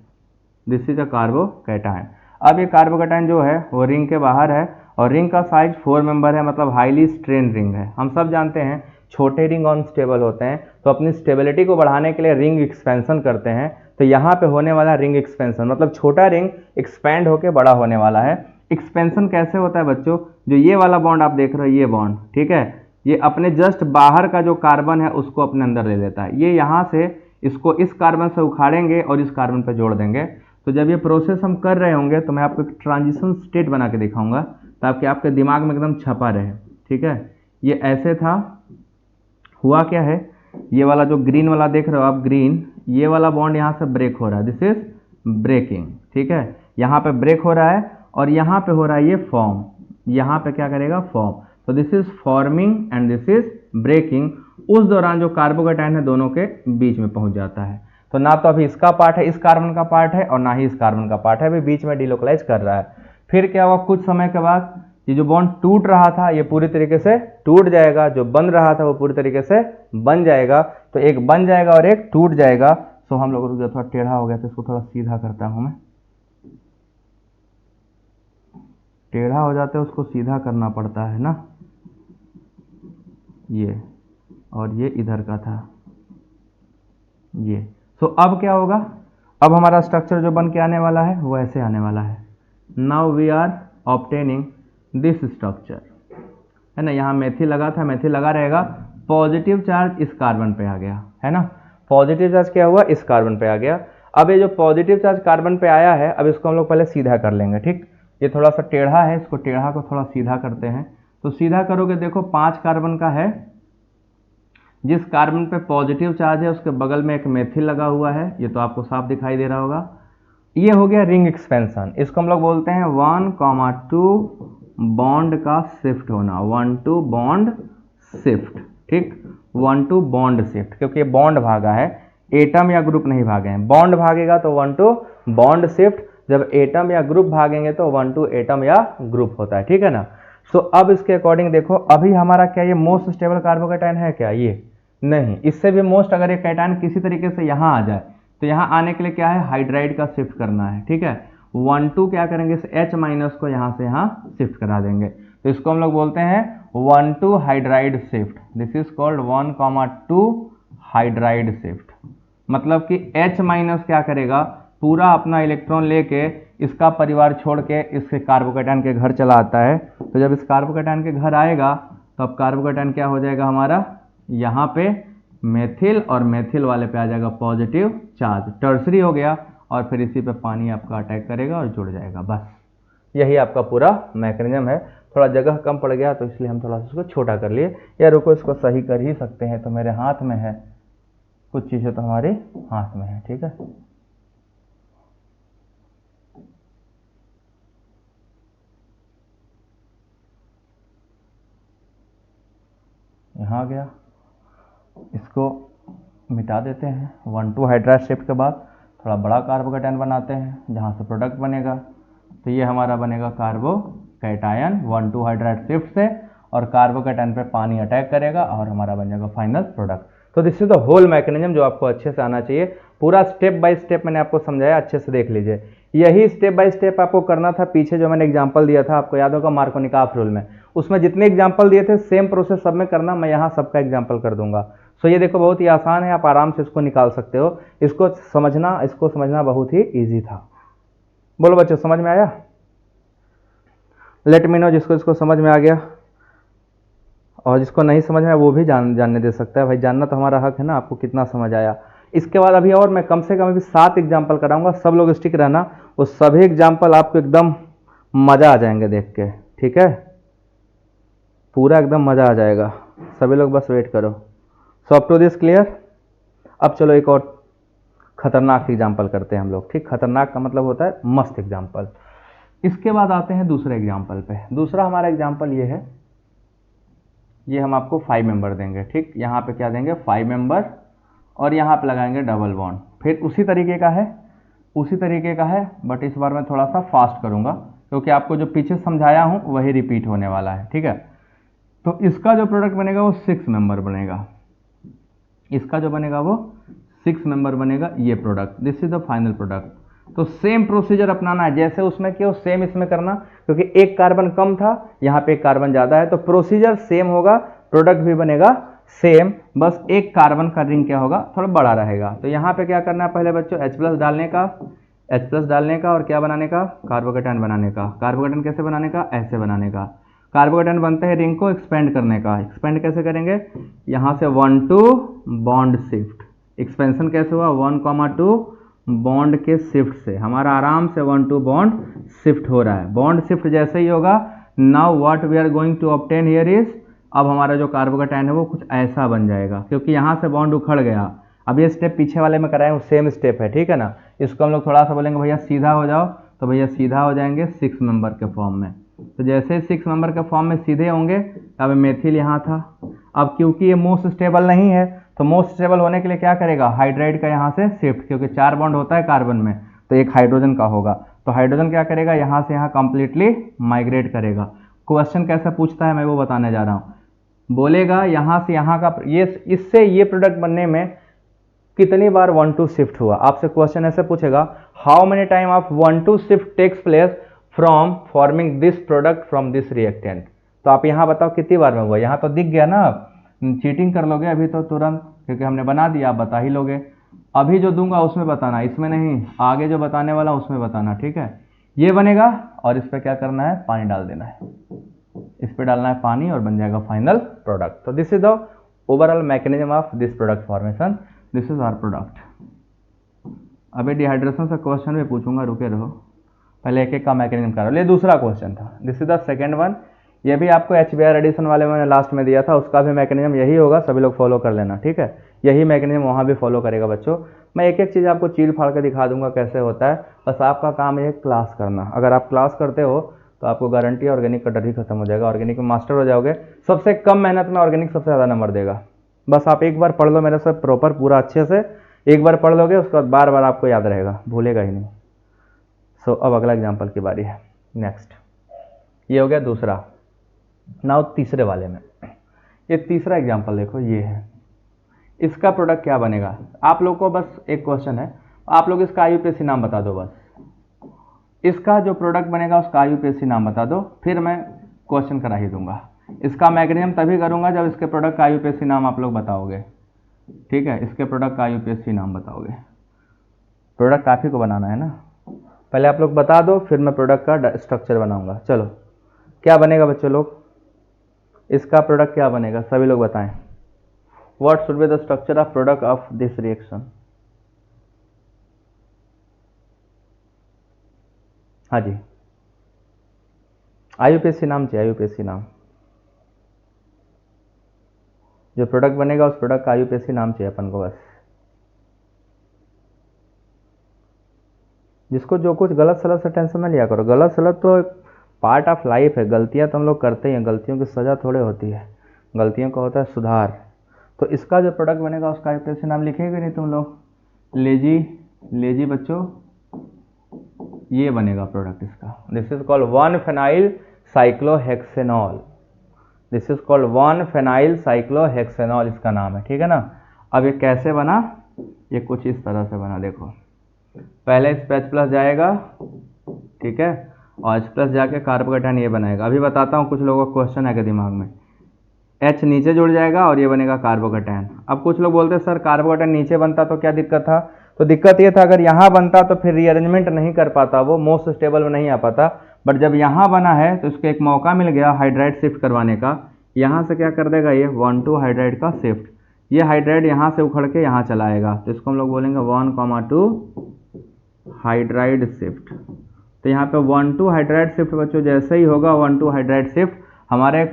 This is a carbocation. अब ये कार्बोकैटायन जो है वो रिंग के बाहर है और रिंग का साइज 4 मेंबर है, मतलब हाईली स्ट्रेन रिंग है। हम सब जानते हैं छोटे रिंग अनस्टेबल होते हैं, तो अपनी स्टेबिलिटी को बढ़ाने के लिए रिंग एक्सपेंशन करते हैं। तो यहाँ पे होने वाला रिंग एक्सपेंशन, मतलब छोटा रिंग एक्सपैंड होकर बड़ा होने वाला है। एक्सपेंशन कैसे होता है बच्चों, जो ये वाला बॉन्ड आप देख रहे हो, ये बॉन्ड, ठीक है, ये अपने जस्ट बाहर का जो कार्बन है उसको अपने अंदर ले लेता है। ये यहाँ से इसको इस कार्बन से उखाड़ेंगे और इस कार्बन पर जोड़ देंगे। तो जब ये प्रोसेस हम कर रहे होंगे तो मैं आपको एक ट्रांजिशन स्टेट बना के दिखाऊंगा ताकि आपके दिमाग में एकदम छपा रहे, ठीक है। ये ऐसे था, हुआ क्या है, ये वाला जो ग्रीन वाला देख रहे हो आप, ग्रीन, ये वाला बॉन्ड यहाँ से ब्रेक हो रहा है, दिस इज ब्रेकिंग, ठीक है। यहाँ पे ब्रेक हो रहा है और यहाँ पे हो रहा है ये फॉर्म, यहाँ पे क्या करेगा, फॉर्म। तो this is forming and this is breaking. उस दौरान जो कार्बोकैटायन है दोनों के बीच में पहुंच जाता है। तो ना तो अभी इसका पार्ट है, इस कार्बन का पार्ट है, और ना ही इस कार्बन का पार्ट है, अभी बीच में डिलोकलाइज कर रहा है। फिर क्या हुआ, कुछ समय के बाद ये जो बॉन्ड टूट रहा था ये पूरी तरीके से टूट जाएगा, जो बन रहा था वो पूरी तरीके से बन जाएगा। तो एक बन जाएगा और एक टूट जाएगा। सो हम लोग जो थोड़ा टेढ़ा हो गया तो इसको थोड़ा सीधा करता हूं मैं, टेढ़ा हो जाता है उसको सीधा करना पड़ता है ना, ये, और ये इधर का था ये। सो अब क्या होगा, अब हमारा स्ट्रक्चर जो बन के आने वाला है वो ऐसे आने वाला है। Now we are obtaining this structure, है ना। यहाँ मेथिल लगा था, मेथिल लगा रहेगा, पॉजिटिव चार्ज इस कार्बन पे आ गया, है ना। पॉजिटिव चार्ज क्या हुआ, इस कार्बन पे आ गया। अब ये जो पॉजिटिव चार्ज कार्बन पे आया है, अब इसको हम लोग पहले सीधा कर लेंगे, ठीक। ये थोड़ा सा टेढ़ा है, इसको टेढ़ा को थोड़ा सीधा करते हैं। तो सीधा करोगे, देखो 5 कार्बन का है, जिस कार्बन पे पॉजिटिव चार्ज है उसके बगल में एक मेथिल लगा हुआ है, ये तो आपको साफ दिखाई दे रहा होगा। ये हो गया रिंग एक्सपेंशन, इसको हम लोग बोलते हैं 1,2 बॉन्ड का शिफ्ट होना, 1,2 बॉन्ड शिफ्ट, ठीक, 1,2 बॉन्ड शिफ्ट, क्योंकि ये बॉन्ड भागा है, एटम या ग्रुप नहीं भागे हैं। बॉन्ड भागेगा तो 1,2 बॉन्ड शिफ्ट, जब एटम या ग्रुप भागेंगे तो 1,2 एटम या ग्रुप होता है, ठीक है ना। सो अब इसके अकॉर्डिंग देखो, अभी हमारा क्या ये मोस्ट स्टेबल कार्बोकैटायन है क्या, ये नहीं। इससे भी मोस्ट अगर ये कैटायन किसी तरीके से यहाँ आ जाए तो यहाँ आने के लिए क्या है, हाइड्राइड का शिफ्ट करना है, ठीक है। 1,2 क्या करेंगे, इस H- को यहाँ से यहाँ शिफ्ट करा देंगे। तो इसको हम लोग बोलते हैं 1,2 hydride shift. This is called 1,2 hydride shift. मतलब कि H- क्या करेगा, पूरा अपना इलेक्ट्रॉन लेके इसका परिवार छोड़ के इसके कार्बोकैटायन के घर चला आता है। तो जब इस कार्बोकैटायन के घर आएगा तो अब कार्बोकैटायन क्या हो जाएगा हमारा, यहाँ पे मेथिल, और मेथिल वाले पे आ जाएगा पॉजिटिव चार्ज, टर्सरी हो गया, और फिर इसी पे पानी आपका अटैक करेगा और जुड़ जाएगा। बस यही आपका पूरा मैकेनिज्म है। थोड़ा जगह कम पड़ गया तो इसलिए हम थोड़ा सा इसको छोटा कर लिए। या रुको, इसको सही कर ही सकते हैं, तो मेरे हाथ में है, कुछ चीज़ें तो हमारे हाथ में है, ठीक है। यहाँ आ गया, इसको मिटा देते हैं। 1,2 हाइड्राइड शिफ्ट के बाद थोड़ा बड़ा कार्बोकैटायन बनाते हैं जहाँ से प्रोडक्ट बनेगा। तो ये हमारा बनेगा कार्बोकैटायन 1,2 हाइड्राइड शिफ्ट से, और कार्बोकैटायन पे पानी अटैक करेगा और हमारा बन जाएगा फाइनल प्रोडक्ट। तो this is the whole mechanism जो आपको अच्छे से आना चाहिए। पूरा स्टेप बाय स्टेप मैंने आपको समझाया, अच्छे से देख लीजिए। यही स्टेप बाय स्टेप आपको करना था। पीछे जो मैंने एग्जांपल दिया था, आपको याद होगा मार्कोनिकॉफ रूल में, उसमें जितने एग्जांपल दिए थे सेम प्रोसेस सब में करना। मैं यहाँ सबका एग्जांपल कर दूंगा। सो ये देखो, बहुत ही आसान है, आप आराम से इसको निकाल सकते हो। इसको समझना बहुत ही ईजी था। बोलो बच्चों, समझ में आया? लेट मी नो जिसको समझ में आ गया, और जिसको नहीं समझ में आया वो भी जानने दे सकता है। भाई जानना तो हमारा हक है ना, आपको कितना समझ आया। इसके बाद अभी और मैं कम से कम अभी 7 एग्जाम्पल कराऊंगा। सब लोग स्टिक रहना, वो सभी एग्जाम्पल आपको एकदम मजा आ जाएंगे देख के, ठीक है। पूरा एकदम मजा आ जाएगा, सभी लोग बस वेट करो। So up to this clear? अब चलो एक और खतरनाक एग्जाम्पल करते हैं हम लोग, ठीक। खतरनाक का मतलब होता है मस्त एग्जाम्पल। इसके बाद आते हैं दूसरे एग्जाम्पल पे। दूसरा हमारा एग्जाम्पल ये है, ये हम आपको 5 मेंबर देंगे, ठीक। यहाँ पे क्या देंगे 5 मेंबर और यहाँ पे लगाएंगे डबल बॉन्ड। फिर उसी तरीके का है बट इस बार मैं थोड़ा सा फास्ट करूँगा क्योंकि आपको जो पीछे समझाया हूँ वही रिपीट होने वाला है, ठीक है। तो इसका जो प्रोडक्ट बनेगा वो 6 मेंबर बनेगा, इसका जो बनेगा वो 6 मेंबर बनेगा ये product. This is the final product. तो सेम प्रोसीजर अपनाना है, जैसे उसमें किया सेम इसमें करना, क्योंकि एक कार्बन कम था, यहाँ पे एक कार्बन ज़्यादा है, तो प्रोसीजर सेम होगा, प्रोडक्ट भी बनेगा सेम, बस एक कार्बन का रिंग क्या होगा थोड़ा बड़ा रहेगा। तो यहाँ पे क्या करना है पहले बच्चों, H+ डालने का और क्या बनाने का, कार्बोकेटायन बनाने का। कार्बोकेटायन कैसे बनाने का, ऐसे बनाने का। कार्बोकेटायन बनते हैं रिंग को एक्सपेंड करने का। एक्सपेंड कैसे करेंगे, यहाँ से 1-2 बॉन्ड शिफ्ट। एक्सपेंशन कैसे हुआ, 1,2 बॉन्ड के शिफ्ट से हमारा आराम से 1-2 बॉन्ड शिफ्ट हो रहा है। बॉन्ड शिफ्ट जैसे ही होगा, now what we are going to obtain here is, अब हमारा जो कार्बोकेटायन है वो कुछ ऐसा बन जाएगा, क्योंकि यहाँ से बॉन्ड उखड़ गया। अब ये स्टेप पीछे वाले में कराएं वो सेम स्टेप है, ठीक है ना। इसको हम लोग थोड़ा सा बोलेंगे भैया सीधा हो जाओ, तो भैया सीधा हो जाएंगे 6 मेंबर के फॉर्म में। तो जैसे 6 मेंबर के फॉर्म में सीधे होंगे, अब मेथिल यहाँ था। अब क्योंकि ये मोस्ट स्टेबल नहीं है, तो मोस्ट स्टेबल होने के लिए क्या करेगा, हाइड्राइड का यहाँ से शिफ्ट, क्योंकि 4 बॉन्ड होता है कार्बन में, तो एक हाइड्रोजन का होगा। तो हाइड्रोजन क्या करेगा, यहाँ से यहाँ कंप्लीटली माइग्रेट करेगा। क्वेश्चन कैसे पूछता है मैं वो बताने जा रहा हूँ। बोलेगा यहाँ से यहाँ का ये, इससे ये प्रोडक्ट बनने में कितनी बार 1-2 शिफ्ट हुआ। आपसे क्वेश्चन ऐसे पूछेगा, how many time of 1-2 shift takes place from forming this product from this reactant. तो आप यहाँ बताओ कितनी बार में हुआ। यहाँ तो दिख गया ना, चीटिंग कर लोगे अभी तो तुरंत, क्योंकि हमने बना दिया, आप बता ही लोगे। अभी जो दूंगा उसमें बताना, इसमें नहीं, आगे जो बताने वाला उसमें बताना, ठीक है। ये बनेगा और इस पर क्या करना है, पानी डाल देना है, इस पर डालना है पानी और बन जाएगा फाइनल प्रोडक्ट। तो this is the overall mechanism of this product formation, this is our product. अभी डिहाइड्रेशन से क्वेश्चन भी पूछूंगा, रुके रहो, पहले एक एक का मैकेनिज्म करो। ये दूसरा क्वेश्चन था, this is the second one. ये भी आपको HBr एडिशन वाले मैंने लास्ट में दिया था, उसका भी मैकेनिज्म यही होगा, सभी लोग फॉलो कर लेना, ठीक है। यही मैकेनिज्म वहाँ भी फॉलो करेगा बच्चों। मैं एक एक चीज़ आपको चीर फाड़ के दिखा दूंगा कैसे होता है, बस आपका काम है क्लास करना। अगर आप क्लास करते हो तो आपको गारंटी है ऑर्गेनिक का डर ही खत्म हो जाएगा, ऑर्गेनिक में मास्टर हो जाओगे। सबसे कम मेहनत में ऑर्गेनिक सबसे ज़्यादा नंबर देगा। बस आप एक बार पढ़ लो मेरे से प्रॉपर पूरा अच्छे से, एक बार पढ़ लोगे उसके बाद बार बार आपको याद रहेगा, भूलेगा ही नहीं। सो अब अगला एग्जाम्पल की बारी है। नेक्स्ट ये हो गया दूसरा। नाउ तीसरे वाले में, ये तीसरा एग्जाम्पल देखो, ये है, इसका प्रोडक्ट क्या बनेगा। आप लोग को बस एक क्वेश्चन है, आप लोग इसका IUPAC नाम बता दो। बस इसका जो प्रोडक्ट बनेगा उसका IUPAC नाम बता दो, फिर मैं क्वेश्चन करा ही दूंगा। इसका मैकेनिज्म तभी करूंगा जब इसके प्रोडक्ट का IUPAC नाम आप लोग बताओगे, ठीक है। इसके प्रोडक्ट का IUPAC नाम बताओगे। प्रोडक्ट काफ़ी को बनाना है ना, पहले आप लोग बता दो, फिर मैं प्रोडक्ट का स्ट्रक्चर बनाऊंगा। चलो क्या बनेगा बच्चों लोग, इसका प्रोडक्ट क्या बनेगा, सभी लोग बताएं। What should be the structure of product of this reaction. हाँ जी, IUPAC नाम चाहिए, IUPAC नाम। जो प्रोडक्ट बनेगा उस प्रोडक्ट का IUPAC नाम चाहिए अपन को बस। जिसको जो कुछ गलत सलत से टेंशन ना लिया करो, गलत सलत तो पार्ट ऑफ लाइफ है, गलतियां तो हम लोग करते ही हैं, गलतियों की सज़ा थोड़े होती है, गलतियों का होता है सुधार। तो इसका जो प्रोडक्ट बनेगा उसका IUPAC नाम लिखेंगे नहीं तुम लोग, लेजी बच्चों, ये बनेगा प्रोडक्ट इसका। This is called one phenyl cyclohexanol, this is called one phenyl cyclohexanol इसका नाम है, ठीक है ना। अब ये कैसे बना, ये कुछ इस तरह से बना, देखो पहले इस पे H+ जाएगा, ठीक है, और H+ जाके कार्बोकेटायन ये बनाएगा। अभी बताता हूँ, कुछ लोगों का क्वेश्चन है कि दिमाग में, H नीचे जुड़ जाएगा और ये बनेगा कार्बोकेटायन। अब कुछ लोग बोलते हैं सर कार्बोकेटायन नीचे बनता तो क्या दिक्कत था, तो दिक्कत ये था अगर यहाँ बनता तो फिर रीअरेंजमेंट नहीं कर पाता, वो मोस्ट स्टेबल में नहीं आ पाता। बट जब यहाँ बना है तो इसको एक मौका मिल गया हाइड्राइड शिफ्ट करवाने का। यहाँ से क्या कर देगा ये 1-2 हाइड्राइड का शिफ्ट, ये हाइड्राइड यहाँ से उखड़ के यहाँ चला आएगा, तो इसको हम लोग बोलेंगे 1,2 हाइड्राइड शिफ्ट। तो यहाँ पे 1-2 हाइड्राइड शिफ्ट बच्चों जैसे ही होगा 1-2 हाइड्राइड शिफ्ट, हमारे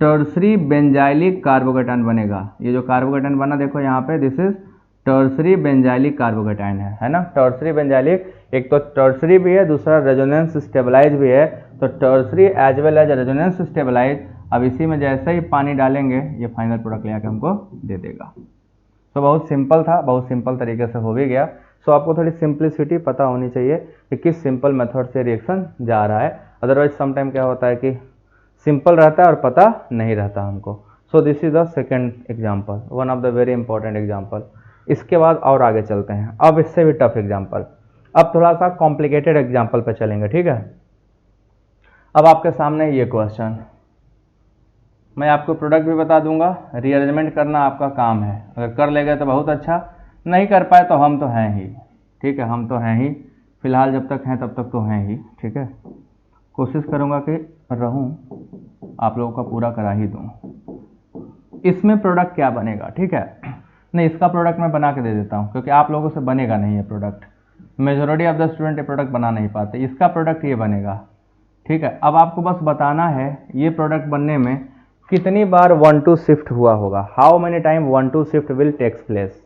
टर्सरी बेंजाइलिक कार्बोकेटायन बनेगा। ये जो कार्बोकेटायन बना देखो यहाँ पे, this is tertiary benzylic carbocation है ना। टर्सरी बेंजाइलिक, एक तो टर्सरी भी है, दूसरा रेजोनेंस स्टेबलाइज भी है। तो tertiary as well as resonance stabilise. अब इसी में जैसे ही पानी डालेंगे ये फाइनल प्रोडक्ट ले आके हमको दे देगा। तो बहुत सिंपल था, बहुत सिंपल तरीके से हो भी गया। सो आपको थोड़ी सिंप्लिसिटी पता होनी चाहिए कि किस सिंपल मेथड से रिएक्शन जा रहा है। अदरवाइज समटाइम क्या होता है कि सिंपल रहता है और पता नहीं रहता हमको। सो this is the second example, one of the very important example. इसके बाद और आगे चलते हैं, अब इससे भी टफ एग्जाम्पल, अब थोड़ा सा कॉम्प्लिकेटेड एग्जाम्पल पे चलेंगे, ठीक है। अब आपके सामने ये क्वेश्चन, मैं आपको प्रोडक्ट भी बता दूंगा, रीअरेंजमेंट करना आपका काम है। अगर कर लेगा तो बहुत अच्छा, नहीं कर पाए तो हम तो हैं ही, ठीक है, हम तो हैं ही, फिलहाल जब तक हैं तब तक तो हैं ही, ठीक है। कोशिश करूंगा कि रहूं, आप लोगों का पूरा करा ही दूं। इसमें प्रोडक्ट क्या बनेगा, ठीक है। नहीं, इसका प्रोडक्ट मैं बना के दे देता हूं, क्योंकि आप लोगों से बनेगा नहीं ये product, majority of the student ये प्रोडक्ट बना नहीं पाते। इसका प्रोडक्ट ये बनेगा, ठीक है। अब आपको बस बताना है ये प्रोडक्ट बनने में कितनी बार 1-2 शिफ्ट हुआ होगा, how many time 1-2 shift will takes place.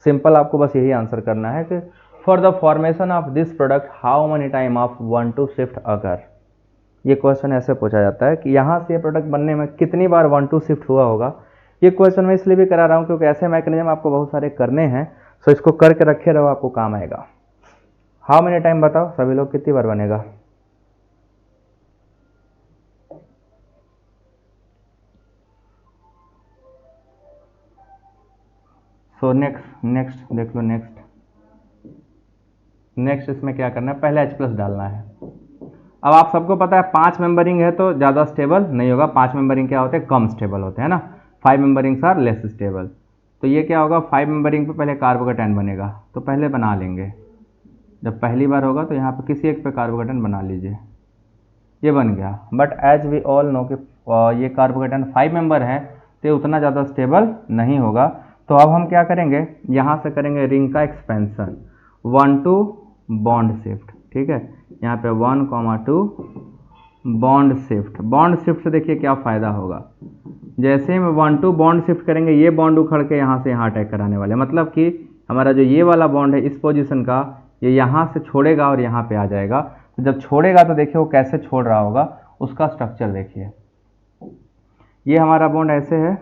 Simple आपको बस यही आंसर करना है कि for the formation of this product how many time of 1-2 shift अगर। ये क्वेश्चन ऐसे पूछा जाता है कि यहाँ से ये प्रोडक्ट बनने में कितनी बार 1-2 शिफ्ट हुआ होगा। ये क्वेश्चन मैं इसलिए भी करा रहा हूँ क्योंकि ऐसे मैकेनिज्म आपको बहुत सारे करने हैं, सो इसको करके रखे रहो, आपको काम आएगा। हाउ मेनी टाइम बताओ सभी लोग, कितनी बार बनेगा। सो नेक्स्ट देख लो, नेक्स्ट इसमें क्या करना है, पहले H+ डालना है। अब आप सबको पता है 5 मेंबरिंग है तो ज़्यादा स्टेबल नहीं होगा। 5 मेंबरिंग क्या होते हैं, कम स्टेबल होते हैं ना। 5 मेंबरिंग्स आर लेस स्टेबल। तो ये क्या होगा, 5 मेंबरिंग पे पहले कार्बोकेटाइन बनेगा, तो पहले बना लेंगे। जब पहली बार होगा तो यहाँ पे किसी एक पे कार्बोकेटाइन बना लीजिए, ये बन गया। But as we all know कि ये कार्बोकेटाइन 5 मेंबर है तो उतना ज़्यादा स्टेबल नहीं होगा। तो अब हम क्या करेंगे, यहाँ से करेंगे रिंग का एक्सपेंशन, 1-2 बॉन्ड शिफ्ट, ठीक है। यहाँ पे 1,2 बॉन्ड शिफ्ट। बॉन्ड शिफ्ट से देखिए क्या फ़ायदा होगा, जैसे ही हम 1-2 बॉन्ड शिफ्ट करेंगे ये बॉन्ड उखड़ के यहाँ से यहाँ अटैक कराने वाले, मतलब कि हमारा जो ये वाला बॉन्ड है इस पोजीशन का, ये यहाँ से छोड़ेगा और यहाँ पे आ जाएगा। तो जब छोड़ेगा तो देखिए वो कैसे छोड़ रहा होगा, उसका स्ट्रक्चर देखिए। ये हमारा बॉन्ड ऐसे है,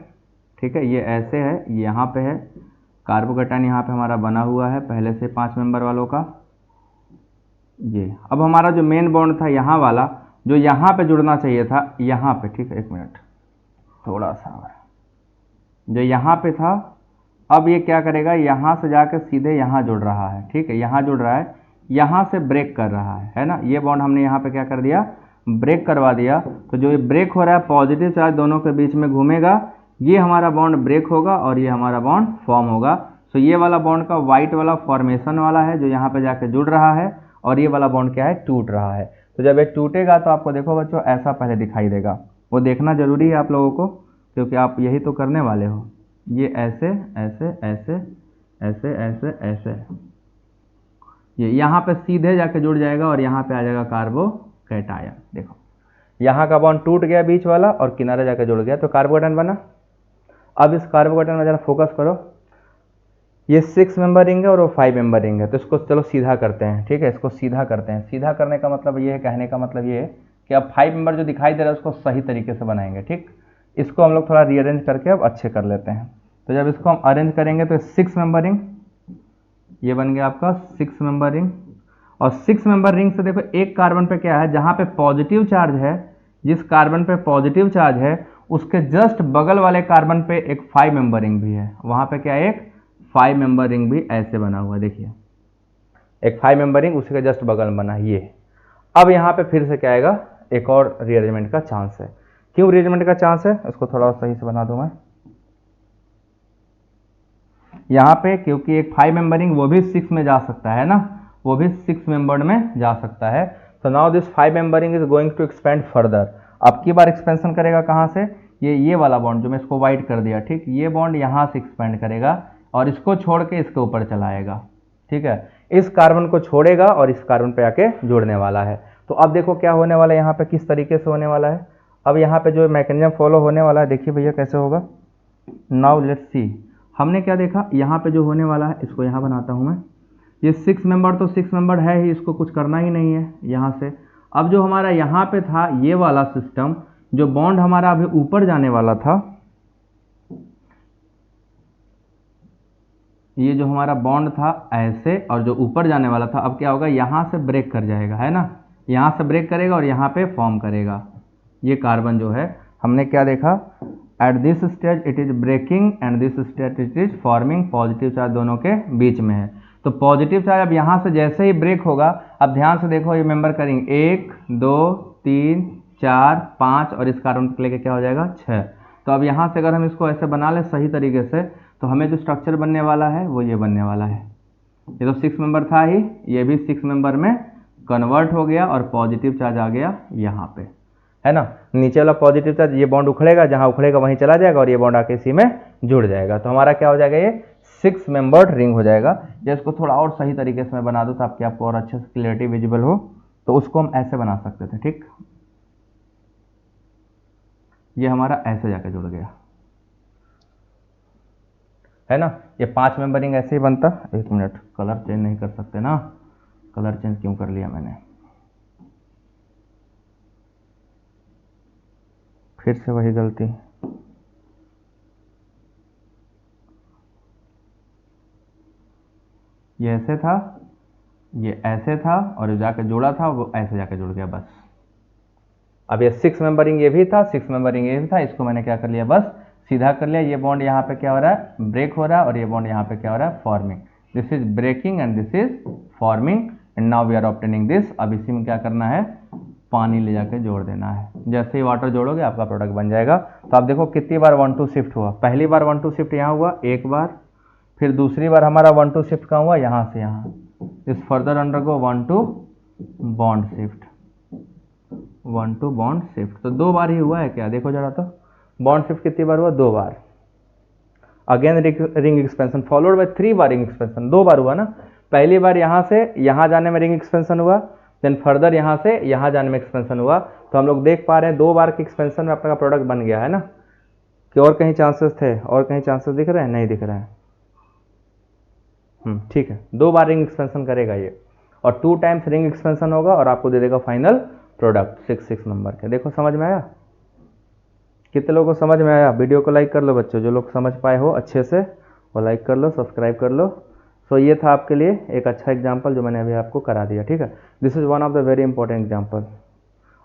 ठीक है, ये ऐसे है, ये यहाँ पे है, कार्बोकेटाइन यहाँ पे हमारा बना हुआ है पहले से 5 मेंबर वालों का ये। अब हमारा जो मेन बॉन्ड था यहाँ वाला, जो यहाँ पे जुड़ना चाहिए था यहाँ पे, ठीक है, एक मिनट थोड़ा सा, जो यहाँ पे था, अब ये क्या करेगा, यहाँ से जाकर सीधे यहाँ जुड़ रहा है, ठीक है, यहाँ जुड़ रहा है, यहाँ से ब्रेक कर रहा है ना। ये बॉन्ड हमने यहाँ पे क्या कर दिया, ब्रेक करवा दिया। तो जो ये ब्रेक हो रहा है, पॉजिटिव चार्ज दोनों के बीच में घूमेगा, ये हमारा बॉन्ड ब्रेक होगा और ये हमारा बॉन्ड फॉर्म होगा। तो ये वाला बॉन्ड का वाइट वाला फॉर्मेशन वाला है जो यहाँ पे जाके जुड़ रहा है, और ये वाला बॉन्ड क्या है, टूट रहा है। तो जब ये टूटेगा तो आपको देखो बच्चों ऐसा पहले दिखाई देगा, वो देखना जरूरी है आप लोगों को, क्योंकि आप यही तो करने वाले हो। ये ऐसे ऐसे ऐसे ऐसे ऐसे ऐसे, ये यहाँ पे सीधे जाके जुड़ जाएगा और यहाँ पे आ जाएगा कार्बोकेटाइन। देखो यहाँ का बॉन्ड टूट गया बीच वाला और किनारे जाके जुड़ गया, तो कार्बोकेटाइन बना। अब इस कार्बोकेटाइन में जरा फोकस करो, ये 6 मेंबर रिंग है और वो 5 मेंबर रिंग है, तो इसको चलो सीधा करते हैं, ठीक है, इसको सीधा करते हैं। सीधा करने का मतलब ये है, कहने का मतलब ये है कि अब 5 मेंबर जो दिखाई दे रहा है उसको सही तरीके से बनाएंगे, ठीक। इसको हम लोग थोड़ा रीअरेंज करके अब अच्छे कर लेते हैं। तो जब इसको हम अरेंज करेंगे तो 6 मेंबर रिंग, ये बन गया आपका 6 मेंबर रिंग। और 6 मेंबर रिंग से देखो एक कार्बन पे क्या है, जहाँ पे पॉजिटिव चार्ज है, जिस कार्बन पे पॉजिटिव चार्ज है उसके जस्ट बगल वाले कार्बन पे एक 5 मेंबर रिंग भी है, वहाँ पे क्या है, एक 5 मेंबर रिंग भी ऐसे बना हुआ है, देखिए एक 5 मेंबर रिंग उसी के जस्ट बगल में बना ये। अब यहाँ पे फिर से क्या आएगा, एक और रीअरेंजमेंट का चांस है। क्यों रीअरेंजमेंट का चांस है, उसको थोड़ा सही से बना दूं मैं यहाँ पे, क्योंकि एक 5 मेंबर रिंग वो भी 6 में जा सकता है ना, वो भी 6 मेंबर्ड में जा सकता है। तो now this 5 member ring is going to expand further. अब की बार एक्सपेंशन करेगा कहाँ से, ये वाला बॉन्ड जो मैं इसको वाइट कर दिया, ठीक, ये बॉन्ड यहाँ से एक्सपेंड करेगा और इसको छोड़ के इसके ऊपर चलाएगा, ठीक है, इस कार्बन को छोड़ेगा और इस कार्बन पे आके जुड़ने वाला है। तो अब देखो क्या होने वाला है, यहाँ पे किस तरीके से होने वाला है। अब यहाँ पे जो मैकेनिज्म फॉलो होने वाला है, देखिए भैया कैसे होगा। नाउ लेट्स सी, हमने क्या देखा, यहाँ पे जो होने वाला है इसको यहाँ बनाता हूँ मैं, ये 6 मेंबर तो 6 मेंबर है ही, इसको कुछ करना ही नहीं है यहाँ से। अब जो हमारा यहाँ पे था ये वाला सिस्टम, जो बॉन्ड हमारा अभी ऊपर जाने वाला था, ये जो हमारा बॉन्ड था ऐसे, और जो ऊपर जाने वाला था अब क्या होगा, यहाँ से ब्रेक कर जाएगा, है ना, यहाँ से ब्रेक करेगा और यहाँ पे फॉर्म करेगा। ये कार्बन जो है हमने क्या देखा, at this stage it is breaking and this stage it is forming, positive charge दोनों के बीच में है। तो पॉजिटिव चार्ज अब यहाँ से जैसे ही ब्रेक होगा, अब ध्यान से देखो ये मेंबर करेंगे 1 2 3 4 5 और इस कार्बन को लेके क्या हो जाएगा 6। तो अब यहाँ से अगर हम इसको ऐसे बना लें सही तरीके से, तो हमें जो स्ट्रक्चर बनने वाला है वो ये बनने वाला है। ये तो 6 मेंबर था ही, ये भी 6 मेंबर में कन्वर्ट हो गया और पॉजिटिव चार्ज आ गया यहाँ पे, है ना। नीचे वाला पॉजिटिव चार्ज ये बॉन्ड उखड़ेगा, जहाँ उखड़ेगा वहीं चला जाएगा और ये बॉन्ड आके इसी में जुड़ जाएगा। तो हमारा क्या हो जाएगा, ये 6 मेंबर्ड रिंग हो जाएगा। या इसको थोड़ा और सही तरीके से मैं बना दूँ ताकि आपको और अच्छे से क्लियरिटी विजिबल हो, तो उसको हम ऐसे बना सकते थे, ठीक। ये हमारा ऐसे जाके जुड़ गया, है ना। ये 5 मेंबरिंग ऐसे ही बनता। एक मिनट, कलर चेंज नहीं कर सकते ना, कलर चेंज क्यों कर लिया मैंने, फिर से वही गलती। ये ऐसे था, ये ऐसे था, और जाके जुड़ा था वो ऐसे जाके जुड़ गया बस। अब ये 6 मेंबरिंग ये भी था, 6 मेंबरिंग ये भी था, इसको मैंने क्या कर लिया, बस सीधा कर लिया। ये बॉन्ड यहाँ पे क्या हो रहा है, ब्रेक हो रहा है, और ये बॉन्ड यहाँ पे क्या हो रहा है, forming. This is breaking and this is forming and now we are obtaining this. अब इसी में क्या करना है, पानी ले जाके जोड़ देना है। जैसे ही वाटर जोड़ोगे आपका प्रोडक्ट बन जाएगा। तो आप देखो कितनी बार 1 2 शिफ्ट हुआ। पहली बार 1 2 शिफ्ट यहाँ हुआ एक बार, फिर दूसरी बार हमारा 1 2 शिफ्ट कहाँ हुआ, यहाँ से यहाँ। इस further undergo 1 2 bond shift, 1 2 bond shift. तो 2 बार ही हुआ है क्या, देखो जरा तो बॉन्ड शिफ्ट कितनी बार हुआ, 2 बार। Again ring expansion followed by 3 बार रिंग एक्सपेंशन, 2 बार हुआ ना। पहली बार यहाँ से यहाँ जाने में रिंग एक्सपेंशन हुआ, देन फर्दर यहाँ से यहाँ जाने में एक्सपेंशन हुआ। तो हम लोग देख पा रहे हैं 2 बार के एक्सपेंशन में अपना प्रोडक्ट बन गया, है ना। कि और कहीं चांसेस थे, और कहीं चांसेस दिख रहे हैं, नहीं दिख रहे हैं। ठीक है, 2 बार रिंग एक्सपेंशन करेगा ये, और 2 टाइम्स रिंग एक्सपेंशन होगा और आपको दे देगा फाइनल प्रोडक्ट 6 नंबर के। देखो समझ में आया, कितने लोगों को समझ में आया। वीडियो को लाइक कर लो बच्चों, जो लोग समझ पाए हो अच्छे से वो लाइक कर लो, सब्सक्राइब कर लो। सो ये था आपके लिए एक अच्छा एग्जाम्पल जो मैंने अभी आपको करा दिया, ठीक है। This is one of the very important example.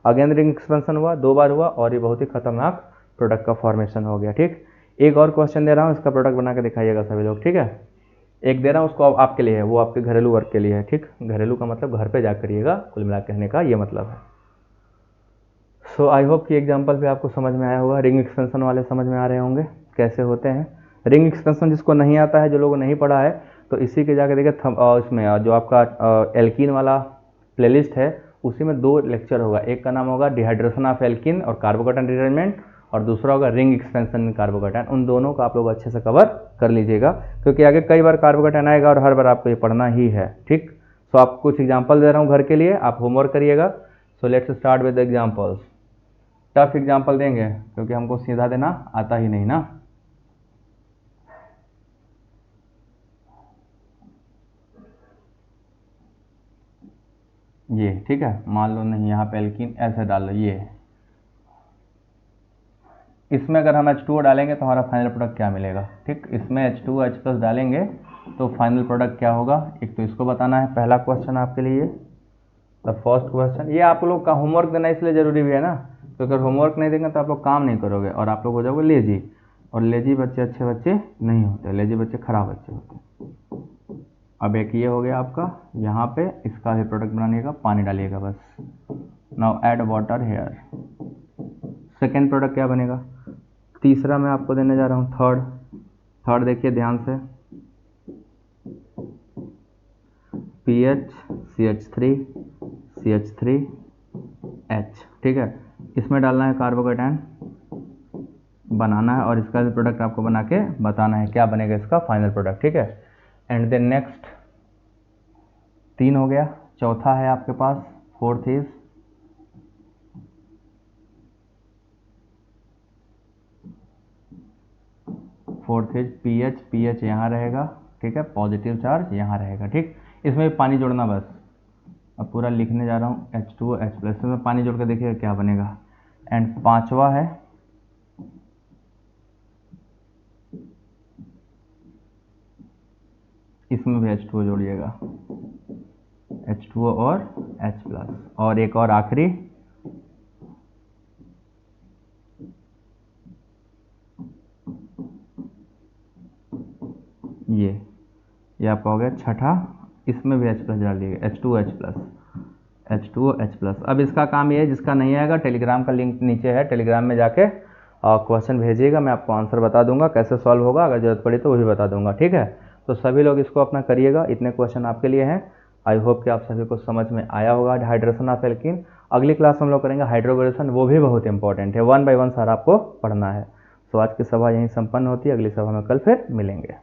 Again ring expansion हुआ, 2 बार हुआ, और ये बहुत ही खतरनाक प्रोडक्ट का फॉर्मेशन हो गया, ठीक। एक और क्वेश्चन दे रहा हूँ, इसका प्रोडक्ट बना के दिखाइएगा सभी लोग, ठीक है। एक दे रहा हूँ उसको आपके लिए है, वो आपके घरेलू वर्क के लिए है, ठीक। घरेलू का मतलब घर पे जा करिएगा, कुल मिला कहने का ये मतलब है। सो आई होप कि एग्जाम्पल पे आपको समझ में आया होगा। रिंग एक्सपेंशन वाले समझ में आ रहे होंगे कैसे होते हैं रिंग एक्सपेंशन। जिसको नहीं आता है, जो लोगों ने नहीं पढ़ा है, तो इसी के जाके देखे इसमें जो आपका एल्कीन वाला प्लेलिस्ट है उसी में 2 लेक्चर होगा। एक का नाम होगा डिहाइड्रेशन ऑफ एल्कीन और कार्बोकैटायन रिअरेंजमेंट, और दूसरा होगा रिंग एक्सपेंशन इन कार्बोकैटायन। उन दोनों को आप लोग अच्छे से कवर कर लीजिएगा, क्योंकि आगे कई बार कार्बोकैटायन आएगा और हर बार आपको ये पढ़ना ही है, ठीक। सो आप कुछ एग्जाम्पल दे रहा हूँ घर के लिए, आप होमवर्क करिएगा। सो let's start with examples. Tough example देंगे क्योंकि हमको सीधा देना आता ही नहीं ना। ये ठीक है, मान लो नहीं, यहाँ पे एल्कीन ऐसे डाल लो। ये इसमें अगर हम H2O डालेंगे तो हमारा फाइनल प्रोडक्ट क्या मिलेगा, ठीक। इसमें H2O H+ डालेंगे तो फाइनल प्रोडक्ट क्या होगा, एक तो इसको बताना है। पहला क्वेश्चन आपके लिए, द फर्स्ट क्वेश्चन। ये आप लोग का होमवर्क देना इसलिए जरूरी भी है ना, तो अगर होमवर्क नहीं देंगे तो आप लोग काम नहीं करोगे और आप लोग हो जाओगे लेजी, और लेजी बच्चे अच्छे बच्चे नहीं होते, लेजी बच्चे खराब बच्चे होते। अब एक ये हो गया आपका, यहाँ पे इसका भी प्रोडक्ट बनाने का, पानी डालिएगा बस। Now add water hair. Second product क्या बनेगा। तीसरा मैं आपको देने जा रहा हूँ थर्ड देखिए ध्यान से, PH CH3 CH3H, ठीक है। इसमें डालना है कार्बोकैटायन, बनाना है, और इसका भी प्रोडक्ट आपको बना के बताना है क्या बनेगा इसका फाइनल प्रोडक्ट, ठीक है। एंड देन नेक्स्ट 3 हो गया। चौथा है आपके पास, fourth is fourth is pH, pH यहाँ रहेगा, ठीक है, पॉजिटिव चार्ज यहाँ रहेगा, ठीक। इसमें पानी जोड़ना बस, अब पूरा लिखने जा रहा हूँ H2OH+, इसमें पानी जोड़ के देखिएगा क्या बनेगा। एंड पांचवा है इसमें भी H2O जोड़िएगा, H2O और H+, और एक और आखिरी ये आपका हो गया छठा, इसमें भी H+ डाल दीजिएगा, H2OH+। अब इसका काम ये है, जिसका नहीं आएगा टेलीग्राम का लिंक नीचे है, टेलीग्राम में जाके क्वेश्चन भेजिएगा, मैं आपको आंसर बता दूंगा कैसे सॉल्व होगा, अगर जरूरत पड़ी तो वो भी बता दूंगा, ठीक है। तो सभी लोग इसको अपना करिएगा, इतने क्वेश्चन आपके लिए हैं। आई होप कि आप सभी को समझ में आया होगा हाइड्रेशन ऑफ एल्कीन। अगली क्लास हम लोग करेंगे हाइड्रोबोरेशन, वो भी बहुत इंपॉर्टेंट है, 1 by 1 सारा आपको पढ़ना है। तो आज की सभा यहीं संपन्न होती है, अगली सभा में कल फिर मिलेंगे।